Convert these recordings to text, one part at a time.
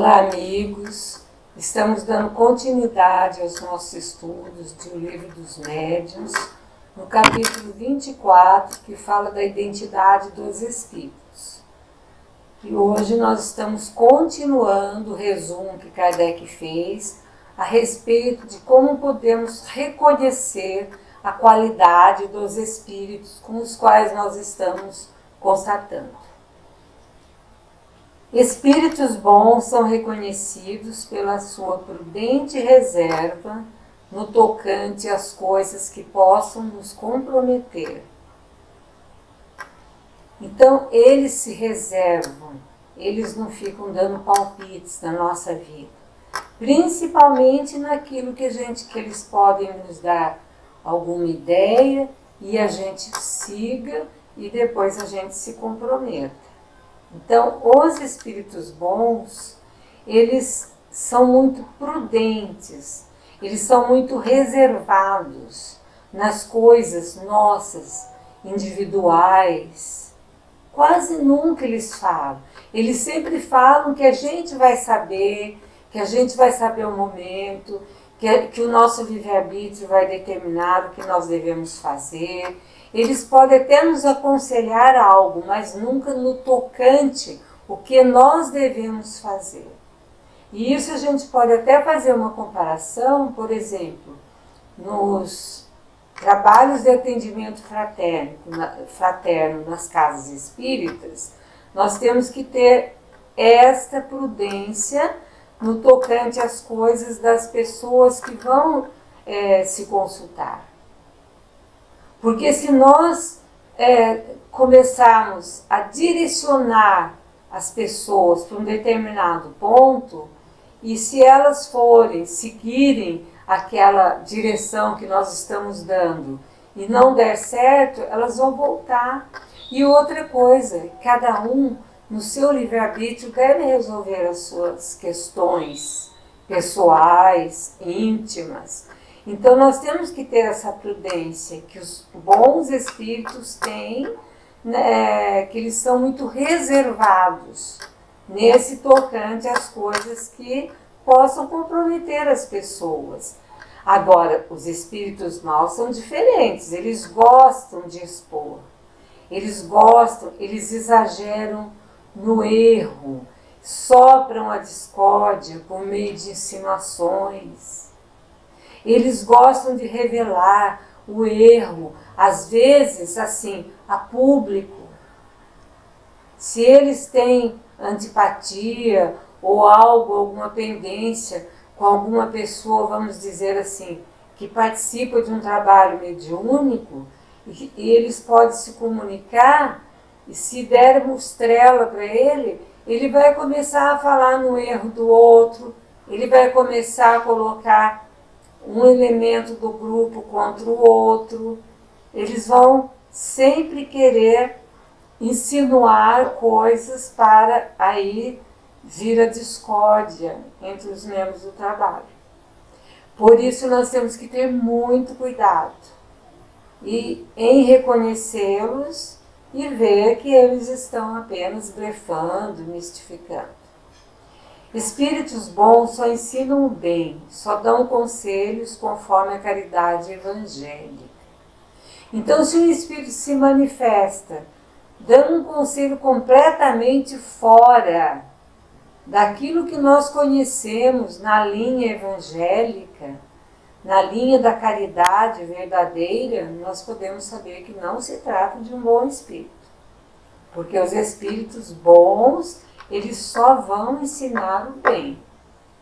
Olá, amigos! Estamos dando continuidade aos nossos estudos do Livro dos Médiuns, no capítulo 24, que fala da identidade dos espíritos. E hoje nós estamos continuando o resumo que Kardec fez a respeito de como podemos reconhecer a qualidade dos espíritos com os quais nós estamos constatando. Espíritos bons são reconhecidos pela sua prudente reserva no tocante às coisas que possam nos comprometer. Então, eles se reservam, eles não ficam dando palpites na nossa vida, principalmente naquilo que eles podem nos dar alguma ideia e a gente siga e depois a gente se comprometa. Então, os espíritos bons, eles são muito prudentes, eles são muito reservados nas coisas nossas, individuais. Quase nunca eles falam. Eles sempre falam que a gente vai saber, que a gente vai saber o momento, que o nosso livre-arbítrio vai determinar o que nós devemos fazer. Eles podem até nos aconselhar algo, mas nunca no tocante o que nós devemos fazer. E isso a gente pode até fazer uma comparação, por exemplo, nos trabalhos de atendimento fraterno nas casas espíritas, nós temos que ter esta prudência no tocante às coisas das pessoas que vão se consultar. Porque se nós começarmos a direcionar as pessoas para um determinado ponto, e se elas seguirem aquela direção que nós estamos dando e não der certo, elas vão voltar. E outra coisa, cada um no seu livre-arbítrio deve resolver as suas questões pessoais, íntimas. Então nós temos que ter essa prudência que os bons espíritos têm, né, que eles são muito reservados nesse tocante às coisas que possam comprometer as pessoas. Agora, os espíritos maus são diferentes, eles gostam de expor, eles exageram no erro, sopram a discórdia por meio de insinuações. Eles gostam de revelar o erro, às vezes, assim, a público. Se eles têm antipatia ou alguma pendência com alguma pessoa, vamos dizer assim, que participa de um trabalho mediúnico, e eles podem se comunicar, e se dermos trela para ele vai começar a falar no erro do outro, ele vai começar a colocar um elemento do grupo contra o outro. Eles vão sempre querer insinuar coisas para aí vir a discórdia entre os membros do trabalho. Por isso nós temos que ter muito cuidado em reconhecê-los e ver que eles estão apenas blefando, mistificando. Espíritos bons só ensinam o bem, só dão conselhos conforme a caridade evangélica. Então, se um espírito se manifesta dando um conselho completamente fora daquilo que nós conhecemos na linha evangélica, na linha da caridade verdadeira, nós podemos saber que não se trata de um bom espírito. Porque os espíritos bons, eles só vão ensinar o bem.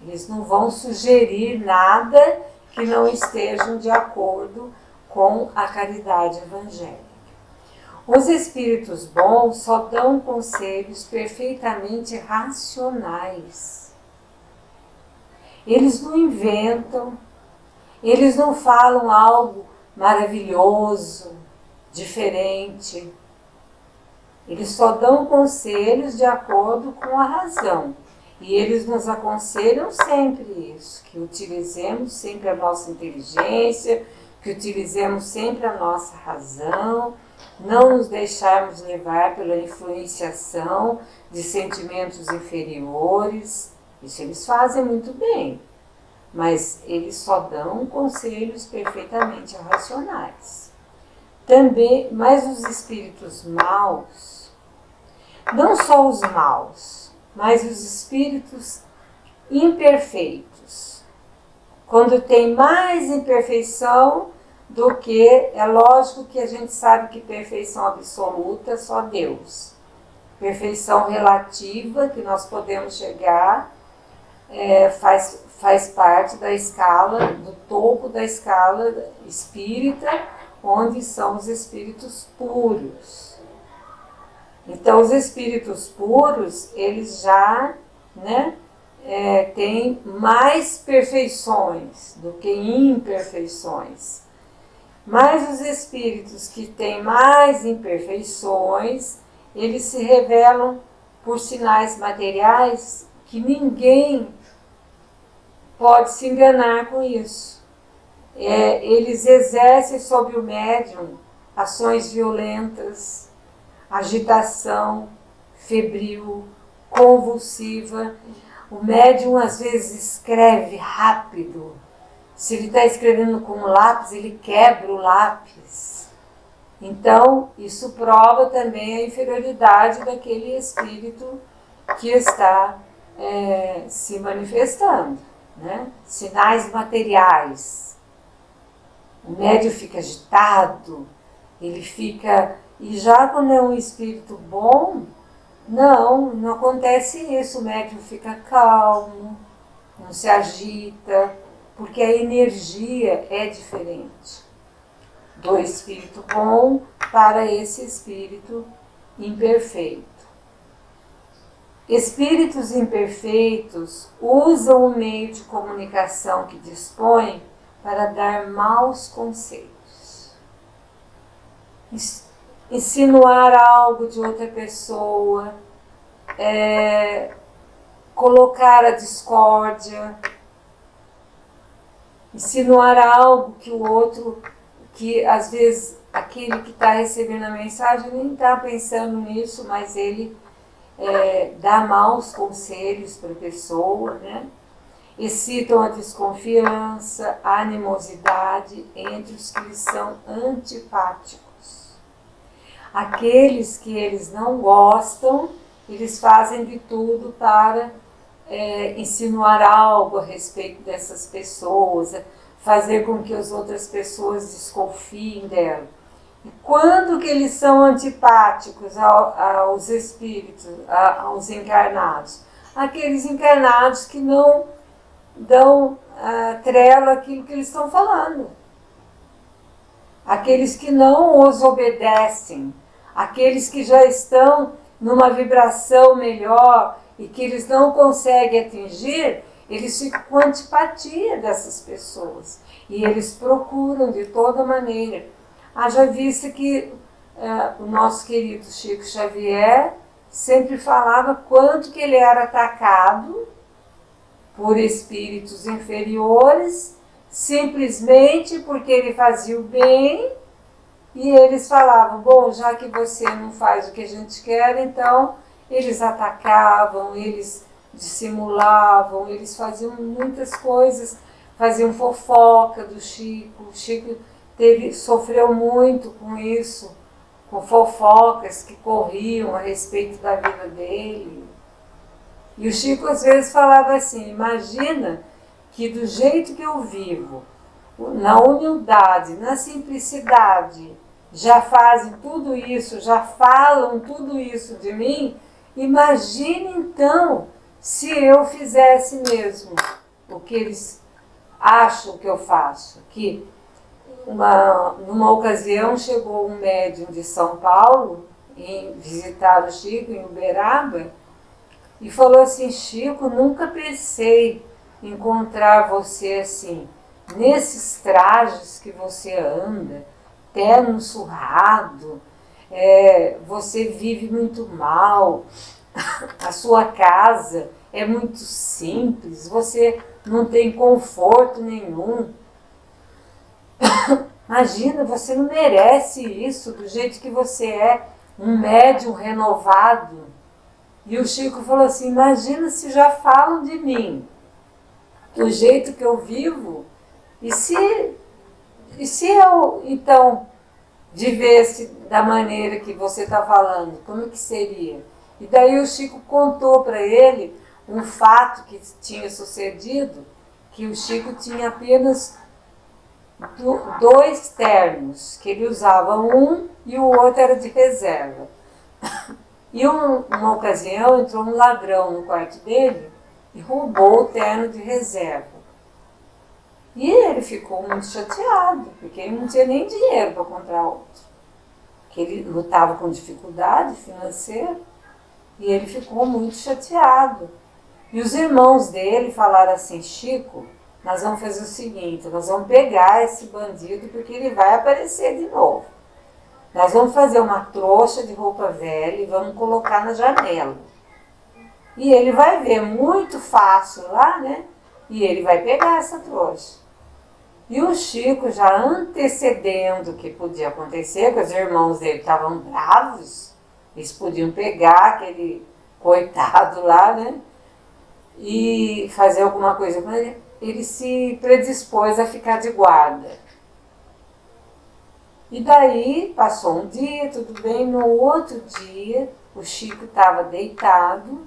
Eles não vão sugerir nada que não estejam de acordo com a caridade evangélica. Os espíritos bons só dão conselhos perfeitamente racionais. Eles não inventam, eles não falam algo maravilhoso, diferente. Eles só dão conselhos de acordo com a razão. E eles nos aconselham sempre isso, que utilizemos sempre a nossa inteligência, que utilizemos sempre a nossa razão, não nos deixarmos levar pela influenciação de sentimentos inferiores. Isso eles fazem muito bem, mas eles só dão conselhos perfeitamente racionais. Também, mas os espíritos maus, não só os maus, mas os espíritos imperfeitos, quando tem mais imperfeição do que, é lógico que a gente sabe que perfeição absoluta é só Deus. Perfeição relativa, que nós podemos chegar, faz parte da escala, do topo da escala espírita, onde são os espíritos puros. Então, os espíritos puros, eles já, né, têm mais perfeições do que imperfeições. Mas os espíritos que têm mais imperfeições, eles se revelam por sinais materiais que ninguém pode se enganar com isso. Eles exercem sobre o médium ações violentas, agitação febril, convulsiva. O médium às vezes escreve rápido. Se ele está escrevendo com um lápis, ele quebra o lápis. Então, isso prova também a inferioridade daquele espírito que está se manifestando, né? Sinais materiais. O médium fica agitado, ele fica... E já quando é um espírito bom, não acontece isso. O médium fica calmo, não se agita, porque a energia é diferente do espírito bom para esse espírito imperfeito. Espíritos imperfeitos usam o meio de comunicação que dispõem para dar maus conselhos. Insinuar algo de outra pessoa, colocar a discórdia, insinuar algo que o outro, que às vezes aquele que está recebendo a mensagem nem está pensando nisso, mas ele dá maus conselhos para a pessoa, né? Excitam a desconfiança, a animosidade entre os que lhes são antipáticos. Aqueles que eles não gostam, eles fazem de tudo para insinuar algo a respeito dessas pessoas, fazer com que as outras pessoas desconfiem dela. E quando que eles são antipáticos aos espíritos, aos encarnados? Aqueles encarnados que não dão trela àquilo que eles estão falando. Aqueles que não os obedecem, aqueles que já estão numa vibração melhor e que eles não conseguem atingir, eles ficam com antipatia dessas pessoas. E eles procuram de toda maneira. Haja vista que o nosso querido Chico Xavier sempre falava quanto que ele era atacado por espíritos inferiores, simplesmente porque ele fazia o bem, e eles falavam, bom, já que você não faz o que a gente quer, então eles atacavam, eles dissimulavam, eles faziam muitas coisas, faziam fofoca do Chico. O Chico sofreu muito com isso, com fofocas que corriam a respeito da vida dele. E o Chico às vezes falava assim, imagina que do jeito que eu vivo, na humildade, na simplicidade, já fazem tudo isso, já falam tudo isso de mim, imagine então se eu fizesse mesmo o que eles acham que eu faço. Que numa ocasião chegou um médium de São Paulo em visitar o Chico em Uberaba e falou assim, Chico, nunca pensei em encontrar você assim, nesses trajes que você anda, terno surrado, você vive muito mal, a sua casa é muito simples, você não tem conforto nenhum. Imagina, você não merece isso do jeito que você é, um médium renovado. E o Chico falou assim, imagina se já falam de mim, do jeito que eu vivo, e se eu, então, vivesse da maneira que você está falando, como que seria? E daí o Chico contou para ele um fato que tinha sucedido, que o Chico tinha apenas 2 ternos, que ele usava um e o outro era de reserva. E uma ocasião entrou um ladrão no quarto dele e roubou o terno de reserva. E ele ficou muito chateado, porque ele não tinha nem dinheiro para comprar outro. Porque ele estava com dificuldade financeira e ele ficou muito chateado. E os irmãos dele falaram assim, Chico, nós vamos fazer o seguinte, nós vamos pegar esse bandido porque ele vai aparecer de novo. Nós vamos fazer uma trouxa de roupa velha e vamos colocar na janela. E ele vai ver muito fácil lá, né? E ele vai pegar essa trouxa. E o Chico, já antecedendo o que podia acontecer, que os irmãos dele estavam bravos, eles podiam pegar aquele coitado lá, né? E fazer alguma coisa com ele. Ele se predispôs a ficar de guarda. E daí, passou um dia, tudo bem, no outro dia, o Chico estava deitado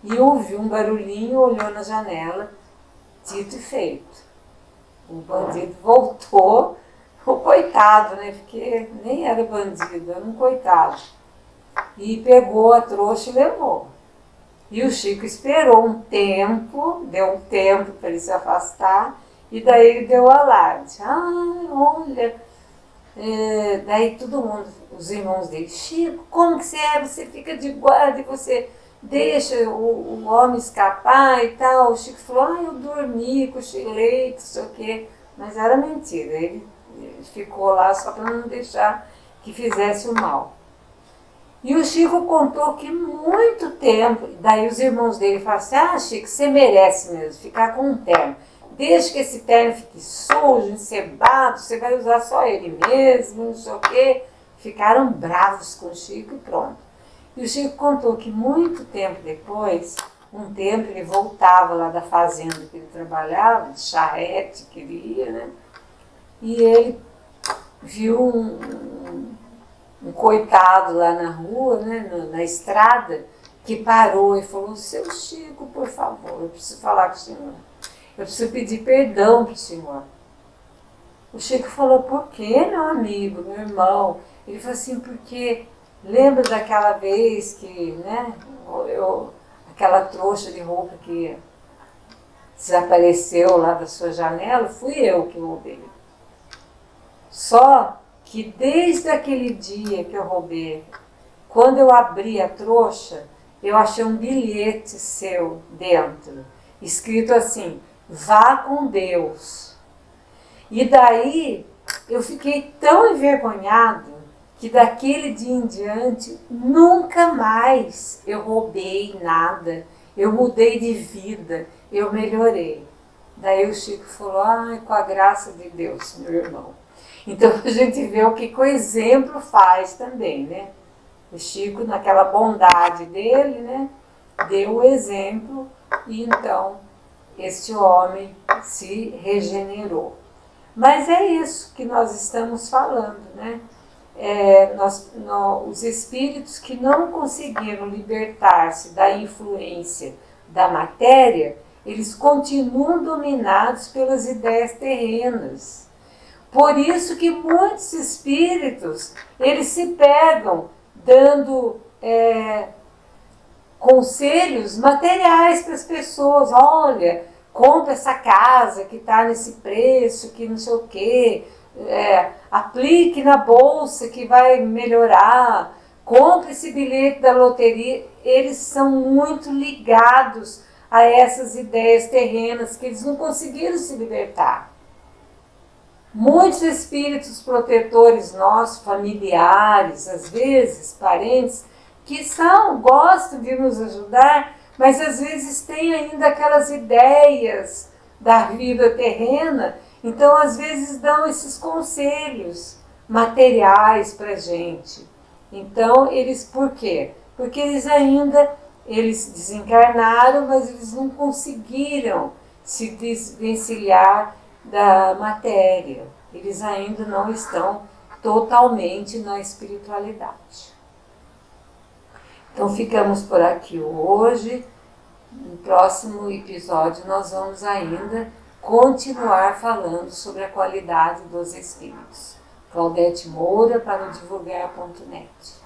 e ouviu um barulhinho, olhou na janela, dito e feito. O bandido voltou, o coitado, né, porque nem era bandido, era um coitado, e pegou a trouxa e levou. E o Chico esperou um tempo, deu um tempo para ele se afastar, e daí ele deu alarde. Olha... daí todo mundo, os irmãos dele, Chico, como que você é? Você fica de guarda e você deixa o homem escapar e tal. O Chico falou, eu dormi, cochilei, não sei o quê. Mas era mentira, ele ficou lá só para não deixar que fizesse o mal. E o Chico contou que muito tempo, daí os irmãos dele falaram assim, Chico, você merece mesmo ficar com um terno. Desde que esse terno fique sujo, encebado, você vai usar só ele mesmo, não sei o quê. Ficaram bravos com o Chico e pronto. E o Chico contou que muito tempo depois, um tempo ele voltava lá da fazenda que ele trabalhava, de charrete que ele ia, né? E ele viu um coitado lá na rua, né, na estrada, que parou e falou, seu Chico, por favor, eu preciso falar com o senhor. Eu preciso pedir perdão para o senhor. O Chico falou, por quê, meu amigo, meu irmão? Ele falou assim, porque lembra daquela vez que, né, aquela trouxa de roupa que desapareceu lá da sua janela, fui eu que roubei. Só que desde aquele dia que eu roubei, quando eu abri a trouxa, eu achei um bilhete seu dentro, escrito assim, vá com Deus. E daí eu fiquei tão envergonhado que daquele dia em diante nunca mais eu roubei nada, eu mudei de vida, eu melhorei. Daí o Chico falou, com a graça de Deus, meu irmão. Então a gente vê o que o exemplo faz também, né? O Chico, naquela bondade dele, né, deu o exemplo e então este homem se regenerou. Mas é isso que nós estamos falando, né? Os espíritos que não conseguiram libertar-se da influência da matéria, eles continuam dominados pelas ideias terrenas. Por isso que muitos espíritos, eles se pegam dando conselhos materiais para as pessoas. Olha, compra essa casa que está nesse preço, que não sei o quê, aplique na bolsa que vai melhorar, compre esse bilhete da loteria. Eles são muito ligados a essas ideias terrenas que eles não conseguiram se libertar. Muitos espíritos protetores nossos, familiares, às vezes parentes, que gostam de nos ajudar, mas às vezes têm ainda aquelas ideias da vida terrena, então às vezes dão esses conselhos materiais para a gente. Então, por quê? Porque eles ainda eles desencarnaram, mas eles não conseguiram se desvencilhar da matéria. Eles ainda não estão totalmente na espiritualidade. Então ficamos por aqui hoje. No próximo episódio nós vamos ainda continuar falando sobre a qualidade dos espíritos. Claudete Moura para o divulgar.net.